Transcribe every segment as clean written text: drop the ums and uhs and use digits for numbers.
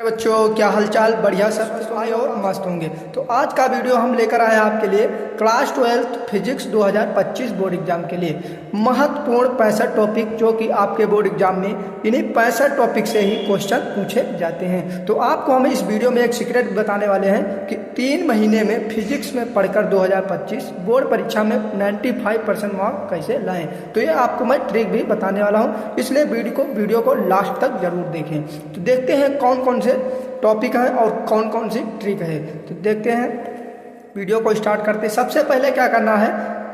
बच्चों, क्या हालचाल? बढ़िया, सब आए और मस्त होंगे। तो आज का वीडियो हम लेकर आए हैं आपके लिए क्लास 12 फिजिक्स 2025 बोर्ड एग्जाम के लिए महत्वपूर्ण 65 टॉपिक, जो कि आपके बोर्ड एग्जाम में इन्हीं 65 टॉपिक से ही क्वेश्चन पूछे जाते हैं। तो आपको हम इस वीडियो में एक सीक्रेट बताने वाले हैं कि 3 महीने में फिजिक्स में पढ़कर 2025 बोर्ड परीक्षा में 95% मार्क कैसे लाएं। तो ये आपको मैं ट्रिक भी बताने वाला हूँ, इसलिए वीडियो को लास्ट तक जरूर देखें। तो देखते हैं कौन कौन से टॉपिक है और कौन कौन सी ट्रिक है। तो देखते हैं, वीडियो को स्टार्ट करते हैं। सबसे पहले क्या करना है,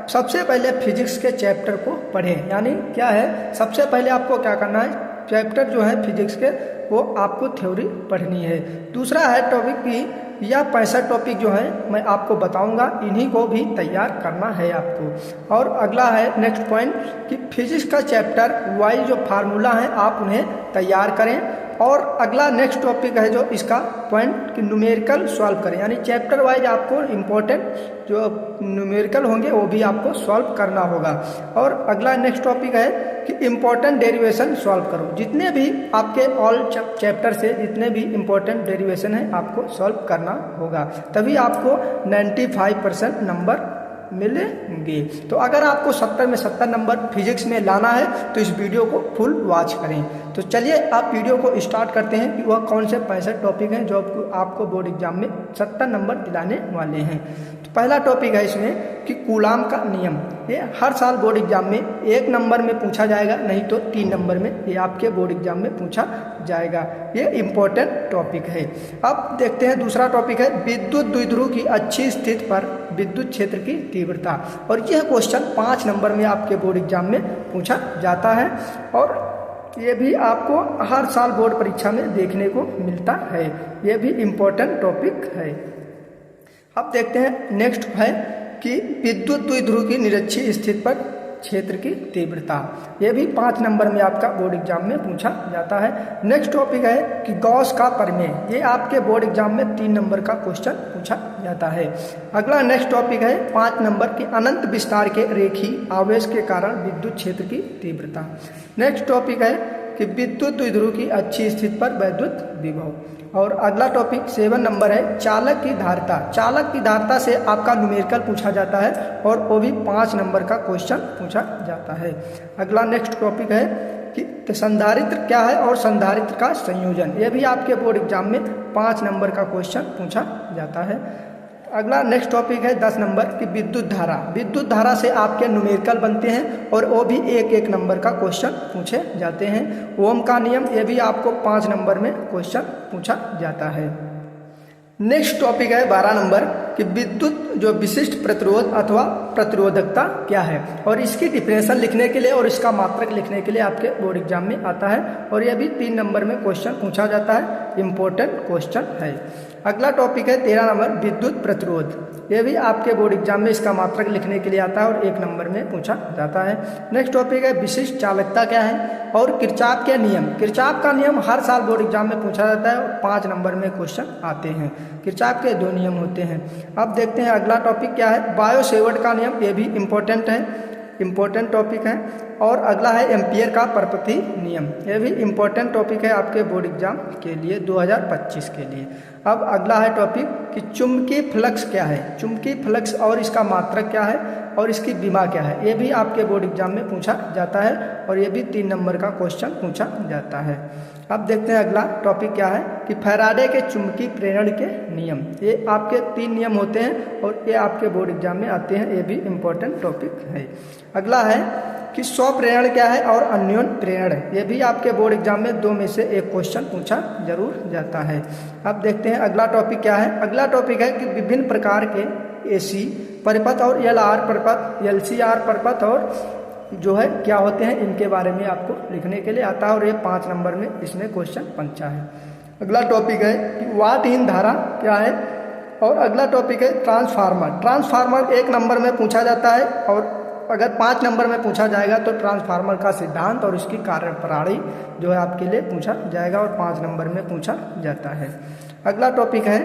सबसे पहले फिजिक्स के चैप्टर को पढ़ें। यानी क्या है, सबसे पहले आपको क्या करना है, चैप्टर जो है फिजिक्स के वो आपको थ्योरी पढ़नी है। दूसरा है टॉपिक की या 65 टॉपिक जो है मैं आपको बताऊंगा, इन्हीं को भी तैयार करना है आपको। और अगला है नेक्स्ट पॉइंट कि फिजिक्स का चैप्टर वाइज जो फार्मूला है आप उन्हें तैयार करें। और अगला नेक्स्ट टॉपिक है जो इसका पॉइंट कि न्यूमेरिकल सॉल्व करें। यानी चैप्टर वाइज आपको इम्पोर्टेंट जो न्यूमेरिकल होंगे वो भी आपको सॉल्व करना होगा। और अगला नेक्स्ट टॉपिक है कि इम्पोर्टेंट डेरिवेशन सॉल्व करो। जितने भी आपके ऑल चैप्टर से जितने भी इम्पोर्टेंट डेरिवेशन है आपको सॉल्व करना होगा, तभी आपको 95% नंबर मिलेंगे। तो अगर आपको 70 में 70 नंबर फिजिक्स में लाना है तो इस वीडियो को फुल वॉच करें। तो चलिए आप वीडियो को स्टार्ट करते हैं कि वह कौन से 65 टॉपिक हैं जो आपको बोर्ड एग्जाम में 70 नंबर दिलाने वाले हैं। तो पहला टॉपिक है इसमें कि कूलाम का नियम। ये हर साल बोर्ड एग्जाम में 1 नंबर में पूछा जाएगा, नहीं तो 3 नंबर में ये आपके बोर्ड एग्जाम में पूछा जाएगा। ये इम्पोर्टेंट टॉपिक है। अब देखते हैं दूसरा टॉपिक है विद्युत द्विध्रुव की अच्छी स्थिति पर विद्युत क्षेत्र की तीव्रता। और यह क्वेश्चन 5 नंबर में आपके बोर्ड एग्जाम में पूछा जाता है और ये भी आपको हर साल बोर्ड परीक्षा में देखने को मिलता है। ये भी इम्पोर्टेंट टॉपिक है। अब देखते हैं नेक्स्ट है कि विद्युत द्विध्रुव की निरक्षीय स्थिति पर क्षेत्र की तीव्रता। यह भी 5 नंबर में आपका बोर्ड एग्जाम में पूछा जाता है। नेक्स्ट टॉपिक है कि गॉस का प्रमेय। ये आपके बोर्ड एग्जाम में 3 नंबर का क्वेश्चन पूछा जाता है। अगला नेक्स्ट टॉपिक है 5 नंबर की अनंत विस्तार के रेखीय आवेश के कारण विद्युत क्षेत्र की तीव्रता। नेक्स्ट टॉपिक है कि विद्युत द्विध्रुव की अच्छी स्थिति पर वैद्युत विभव। और अगला टॉपिक 7 नंबर है चालक की धारिता। चालक की धारिता से आपका न्यूमेरिकल पूछा जाता है और वो भी 5 नंबर का क्वेश्चन पूछा जाता है। अगला नेक्स्ट टॉपिक है कि संधारित्र क्या है और संधारित्र का संयोजन। यह भी आपके बोर्ड एग्जाम में 5 नंबर का क्वेश्चन पूछा जाता है। अगला नेक्स्ट टॉपिक है 10 नंबर की विद्युत धारा। विद्युत धारा से आपके न्यूमेरिकल बनते हैं और वो भी 1-1 नंबर का क्वेश्चन पूछे जाते हैं। ओम का नियम, ये भी आपको 5 नंबर में क्वेश्चन पूछा जाता है। नेक्स्ट टॉपिक है 12 नंबर कि विद्युत जो विशिष्ट प्रतिरोध अथवा प्रतिरोधकता क्या है। और इसकी डिफिनेशन लिखने के लिए और इसका मात्रक लिखने के लिए आपके बोर्ड एग्जाम में आता है और यह भी 3 नंबर में क्वेश्चन पूछा जाता है। इम्पोर्टेंट क्वेश्चन है। अगला टॉपिक है 13 नंबर विद्युत प्रतिरोध। यह भी आपके बोर्ड एग्जाम में इसका मात्रक लिखने के लिए आता है और 1 नंबर में पूछा जाता है। नेक्स्ट टॉपिक है विशिष्ट चालकता क्या है और किरचॉफ के नियम। किरचॉफ का नियम हर साल बोर्ड एग्जाम में पूछा जाता है और 5 नंबर में क्वेश्चन आते हैं। किरचॉफ के 2 नियम होते हैं। अब देखते हैं अगला टॉपिक क्या है, बायो सेवर्ट का नियम। ये भी इम्पोर्टेंट है, इम्पोर्टेंट टॉपिक है। और अगला है एम्पियर का परपति नियम। यह भी इम्पोर्टेंट टॉपिक है आपके बोर्ड एग्जाम के लिए 2025 के लिए। अब अगला है टॉपिक कि चुंबकीय फ्लक्स क्या है। चुंबकीय फ्लक्स और इसका मात्रक क्या है और इसकी विमा क्या है, ये भी आपके बोर्ड एग्जाम में पूछा जाता है और ये भी 3 नंबर का क्वेश्चन पूछा जाता है। अब देखते हैं अगला टॉपिक क्या है कि फैराडे के चुंबकीय प्रेरण के नियम। ये आपके 3 नियम होते हैं और ये आपके बोर्ड एग्जाम में आते हैं। ये भी इम्पोर्टेंट टॉपिक है। अगला है कि स्वप्रेरण क्या है और अन्योन प्रेरण। ये भी आपके बोर्ड एग्जाम में 2 में से 1 क्वेश्चन पूछा जरूर जाता है। अब देखते हैं अगला टॉपिक क्या है। अगला टॉपिक है कि विभिन्न प्रकार के AC परिपथ और LR परिपथ, LCR परिपथ और जो है क्या होते हैं, इनके बारे में आपको लिखने के लिए आता है और ये 5 नंबर में इसमें क्वेश्चन पंचा है। अगला टॉपिक है कि वाटहीन धारा क्या है और अगला टॉपिक है ट्रांसफार्मर। ट्रांसफार्मर 1 नंबर में पूछा जाता है और अगर 5 नंबर में पूछा जाएगा तो ट्रांसफार्मर का सिद्धांत और इसकी कार्यप्रणाली जो है आपके लिए पूछा जाएगा और 5 नंबर में पूछा जाता है। अगला टॉपिक है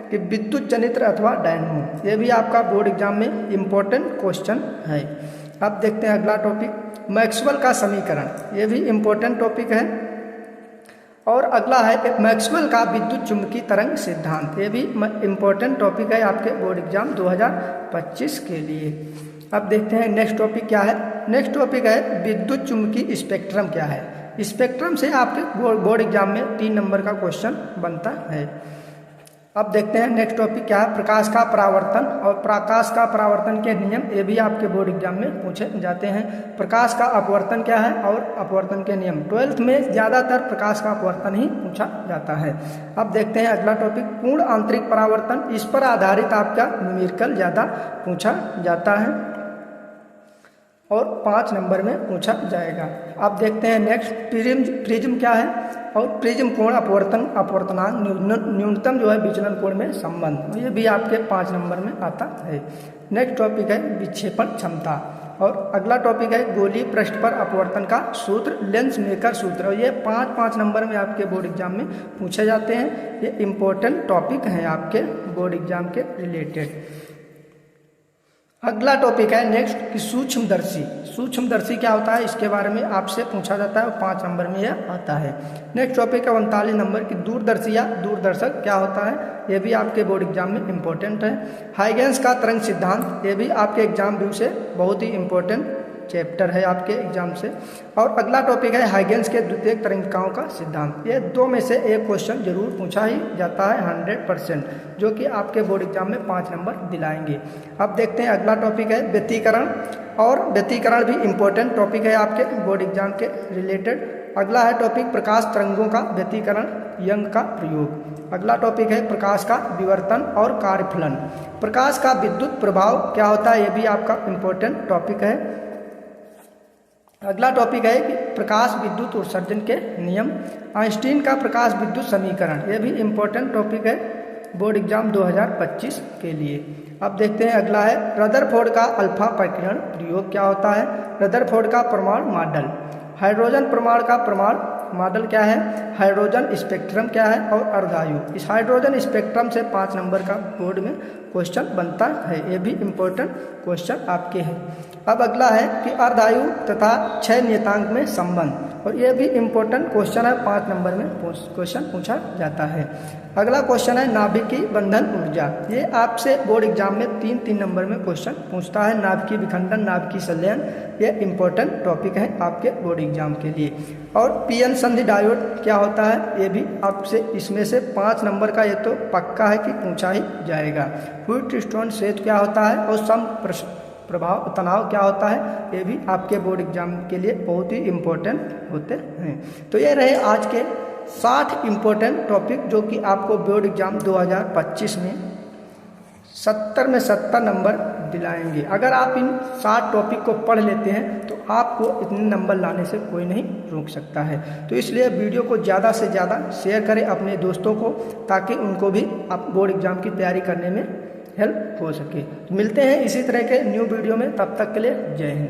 कि विद्युत जनित्र अथवा डायनमो। ये भी आपका बोर्ड एग्जाम में इम्पोर्टेंट क्वेश्चन है। अब देखते हैं अगला टॉपिक मैक्सवेल का समीकरण। ये भी इम्पोर्टेंट टॉपिक है। और अगला है मैक्सवेल का विद्युत चुंबकीय तरंग सिद्धांत। ये भी इम्पोर्टेंट टॉपिक है आपके बोर्ड एग्जाम 2025 के लिए। अब देखते हैं नेक्स्ट टॉपिक क्या है। नेक्स्ट टॉपिक है विद्युत चुंबकीय स्पेक्ट्रम क्या है। स्पेक्ट्रम से आपके बोर्ड एग्जाम में 3 नंबर का क्वेश्चन बनता है। अब देखते हैं नेक्स्ट टॉपिक क्या है, प्रकाश का परावर्तन और प्रकाश का परावर्तन के नियम। ये भी आपके बोर्ड एग्जाम में पूछे जाते हैं। प्रकाश का अपवर्तन क्या है और अपवर्तन के नियम। 12th में ज़्यादातर प्रकाश का अपवर्तन ही पूछा जाता है। अब देखते हैं अगला टॉपिक पूर्ण आंतरिक परावर्तन। इस पर आधारित आपका न्यूमेरिकल ज़्यादा पूछा जाता है और 5 नंबर में पूछा जाएगा। अब देखते हैं नेक्स्ट प्रिज्म क्या है और प्रिज्म कोण अपवर्तनांक न्यूनतम जो है विचलन कोण में संबंध, ये भी आपके 5 नंबर में आता है। नेक्स्ट टॉपिक है विक्षेपण क्षमता और अगला टॉपिक है गोलीय पृष्ठ पर अपवर्तन का सूत्र, लेंस मेकर सूत्र। और ये 5 नंबर में आपके बोर्ड एग्जाम में पूछे जाते हैं। ये इम्पोर्टेंट टॉपिक हैं आपके बोर्ड एग्जाम के रिलेटेड। अगला टॉपिक है नेक्स्ट कि सूक्ष्मदर्शी। सूक्ष्मदर्शी क्या होता है, इसके बारे में आपसे पूछा जाता है और 5 नंबर में यह आता है। नेक्स्ट टॉपिक है 39 नंबर की दूरदर्शी या दूरदर्शक क्या होता है, यह भी आपके बोर्ड एग्जाम में इम्पोर्टेंट है। हाइगेंस का तरंग सिद्धांत, ये भी आपके एग्जाम व्यू से बहुत ही इम्पोर्टेंट चैप्टर है आपके एग्जाम से। और अगला टॉपिक है हाइगेंस के द्वितीयक तरंगिकाओं का सिद्धांत। ये 2 में से एक क्वेश्चन जरूर पूछा ही जाता है 100%, जो कि आपके बोर्ड एग्जाम में 5 नंबर दिलाएंगे। अब देखते हैं अगला टॉपिक है व्यतिकरण और व्यतिकरण भी इम्पोर्टेंट टॉपिक है आपके बोर्ड एग्जाम के रिलेटेड। अगला है टॉपिक प्रकाश तरंगों का व्यतिकरण, यंग का प्रयोग। अगला टॉपिक है प्रकाश का विवर्तन और कार्यफलन। प्रकाश का विद्युत प्रभाव क्या होता है, ये भी आपका इम्पोर्टेंट टॉपिक है। अगला टॉपिक है कि प्रकाश विद्युत उत्सर्जन के नियम। आइंस्टीन का प्रकाश विद्युत समीकरण, यह भी इम्पोर्टेंट टॉपिक है बोर्ड एग्जाम 2025 के लिए। अब देखते हैं अगला है रदरफोर्ड का अल्फा प्रकीर्णन प्रयोग क्या होता है। रदरफोर्ड का परमाणु मॉडल, हाइड्रोजन परमाणु का परमाणु मॉडल क्या है, हाइड्रोजन स्पेक्ट्रम क्या है और अर्धायु। इस हाइड्रोजन स्पेक्ट्रम से 5 नंबर का बोर्ड में क्वेश्चन बनता है। ये भी इम्पोर्टेंट क्वेश्चन आपके हैं। अब अगला है कि अर्धायु तथा क्षय नियतांक में संबंध, और ये भी इम्पोर्टेंट क्वेश्चन है, 5 नंबर में क्वेश्चन पूछा जाता है। अगला क्वेश्चन है नाभिकीय बंधन ऊर्जा। ये आपसे बोर्ड एग्जाम में 3 नंबर में क्वेश्चन पूछता है। नाभिकीय विखंडन, नाभिकीय संलयन, ये इम्पोर्टेंट टॉपिक है आपके बोर्ड एग्जाम के लिए। और पीएन संधि डायोड क्या होता है, ये भी आपसे इसमें से 5 नंबर का ये तो पक्का है कि पूछा ही जाएगा। व्हीटस्टोन सेतु क्या होता है और सम प्रभाव तनाव क्या होता है, ये भी आपके बोर्ड एग्जाम के लिए बहुत ही इम्पोर्टेंट होते हैं। तो ये रहे आज के 60 इम्पोर्टेंट टॉपिक जो कि आपको बोर्ड एग्जाम 2025 में 70 में 70 नंबर दिलाएंगे। अगर आप इन 60 टॉपिक को पढ़ लेते हैं तो आपको इतने नंबर लाने से कोई नहीं रोक सकता है। तो इसलिए वीडियो को ज़्यादा से ज़्यादा शेयर करें अपने दोस्तों को, ताकि उनको भी आप बोर्ड एग्जाम की तैयारी करने में हेल्प हो सके। मिलते हैं इसी तरह के न्यू वीडियो में, तब तक के लिए जय हिंद।